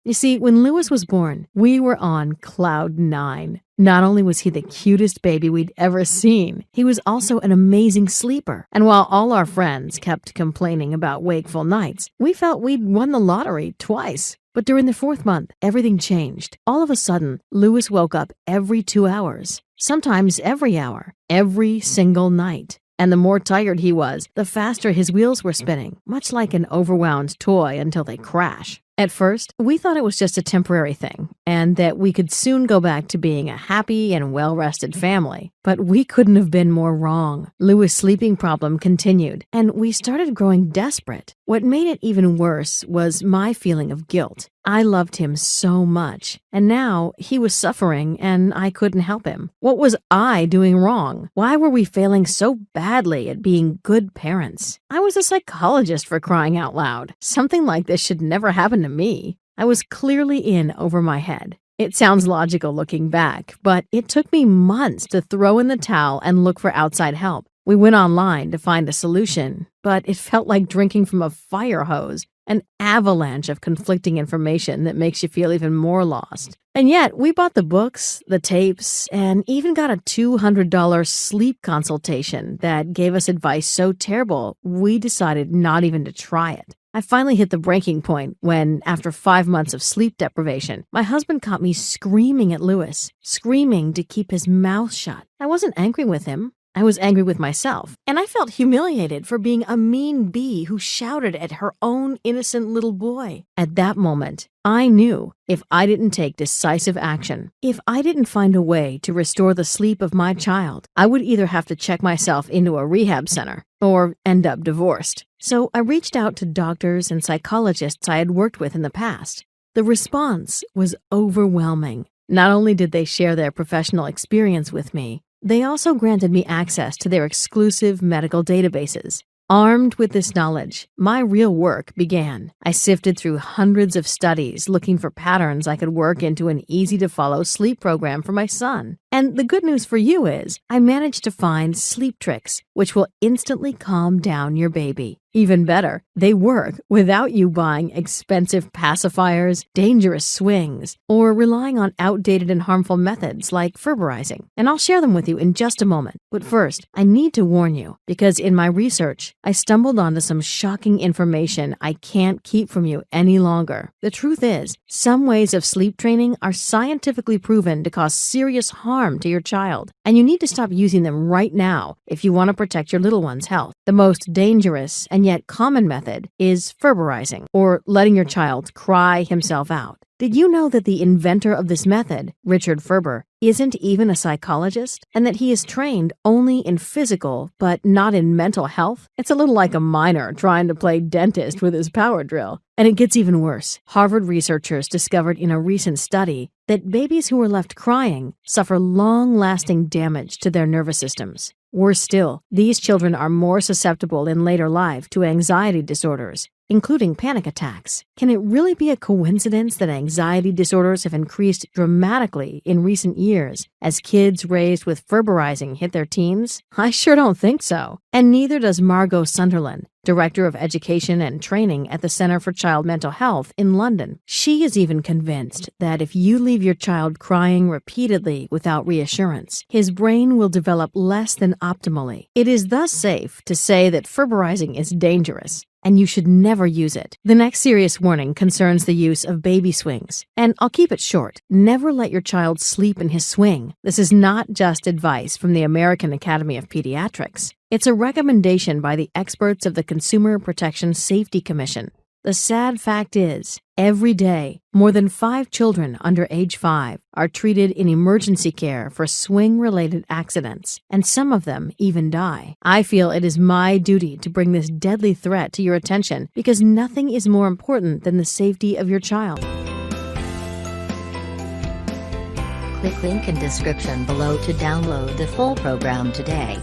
You see, when Lewis was born, we were on cloud nine. Not only was he the cutest baby we'd ever seen, he was also an amazing sleeper. And while all our friends kept complaining about wakeful nights, we felt we'd won the lottery twice. But during the fourth month, everything changed. All of a sudden, Lewis woke up every 2 hours, sometimes every hour, every single night. And the more tired he was, the faster his wheels were spinning, much like an overwound toy until they crash. At first, we thought it was just a temporary thing, and that we could soon go back to being a happy and well-rested family. But we couldn't have been more wrong. Louis' sleeping problem continued, and we started growing desperate. What made it even worse was my feeling of guilt. I loved him so much, and now he was suffering and I couldn't help him. What was I doing wrong? Why were we failing so badly at being good parents? I was a psychologist, for crying out loud. Something like this should never happen to me. I was clearly in over my head. It sounds logical looking back, but it took me months to throw in the towel and look for outside help. We went online to find a solution, but it felt like drinking from a fire hose. An avalanche of conflicting information that makes you feel even more lost. And yet, we bought the books, the tapes, and even got a $200 sleep consultation that gave us advice so terrible, we decided not even to try it. I finally hit the breaking point when, after 5 months of sleep deprivation, my husband caught me screaming at Louis, screaming to keep his mouth shut. I wasn't angry with him. I was angry with myself, and I felt humiliated for being a mean bee who shouted at her own innocent little boy. At that moment, I knew if I didn't take decisive action, if I didn't find a way to restore the sleep of my child, I would either have to check myself into a rehab center or end up divorced. So I reached out to doctors and psychologists I had worked with in the past. The response was overwhelming. Not only did they share their professional experience with me, they also granted me access to their exclusive medical databases. Armed with this knowledge, my real work began. I sifted through hundreds of studies looking for patterns I could work into an easy-to-follow sleep program for my son. And the good news for you is, I managed to find sleep tricks, which will instantly calm down your baby. Even better, they work without you buying expensive pacifiers, dangerous swings, or relying on outdated and harmful methods like Ferberizing. And I'll share them with you in just a moment. But first, I need to warn you, because in my research, I stumbled onto some shocking information I can't keep from you any longer. The truth is, some ways of sleep training are scientifically proven to cause serious harm to your child, and you need to stop using them right now if you want to protect your little one's health. The most dangerous and yet common method is Ferberizing, or letting your child cry himself out. Did you know that the inventor of this method, Richard Ferber, isn't even a psychologist, and that he is trained only in physical but not in mental health? It's a little like a miner trying to play dentist with his power drill. And it gets even worse. Harvard researchers discovered in a recent study that babies who are left crying suffer long-lasting damage to their nervous systems. Worse still, these children are more susceptible in later life to anxiety disorders, including panic attacks. Can it really be a coincidence that anxiety disorders have increased dramatically in recent years as kids raised with Ferberizing hit their teens? I sure don't think so. And neither does Margot Sunderland, Director of Education and Training at the Center for Child Mental Health in London. She is even convinced that if you leave your child crying repeatedly without reassurance, his brain will develop less than optimally. It is thus safe to say that Ferberizing is dangerous, and you should never use it. The next serious warning concerns the use of baby swings, and I'll keep it short. Never let your child sleep in his swing. This is not just advice from the American Academy of Pediatrics. It's a recommendation by the experts of the Consumer Protection Safety Commission. The sad fact is, every day, more than 5 children under age 5 are treated in emergency care for swing-related accidents, and some of them even die. I feel it is my duty to bring this deadly threat to your attention because nothing is more important than the safety of your child. Click link in description below to download the full program today.